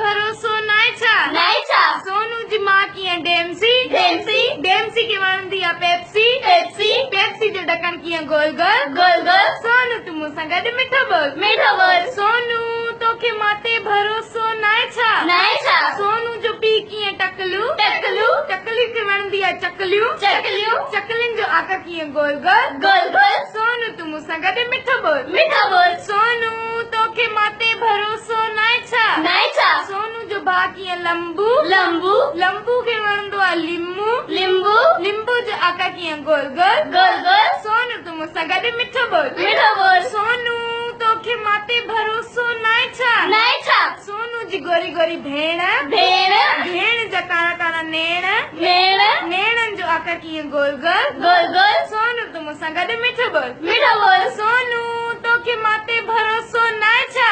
भरोसो नाहे छा सोनू जी मां कीअं डेमसी डेमसी खे वणंदी आहे पेप्सी जो ढक्कन कीअं गोल गोल सोनू तूं मूंसां गॾु मिठो बोल सोनू तोखे मां ते भरोसो नाहे छा सोनू जो पीउ कीअं टकलू खे वणंदी आहे चकलियूं चकलियुनि जो आका कीअं गोल गोल सोनू तूं मूंसां गॾु मिठो बोल सोनू तोखे मां ते भरोसो नाहे छा सोनू जो भाउ कीअं लंबू खे वणंदो आहे लिंबू जो आका कीअं गोल गोल सोनू तूं मूंसां गॾु मिठो बोल सोनू तोखे मां ते भरोसो नाहे छा सोनू जी गोरी गोरी भेण जा कारा कारा नेणनि जो आका कीअं गोल गोल सोनू तूं मूंसां गॾु मिठो बोल सोनू तोखे मां ते भरोसो नाहे छा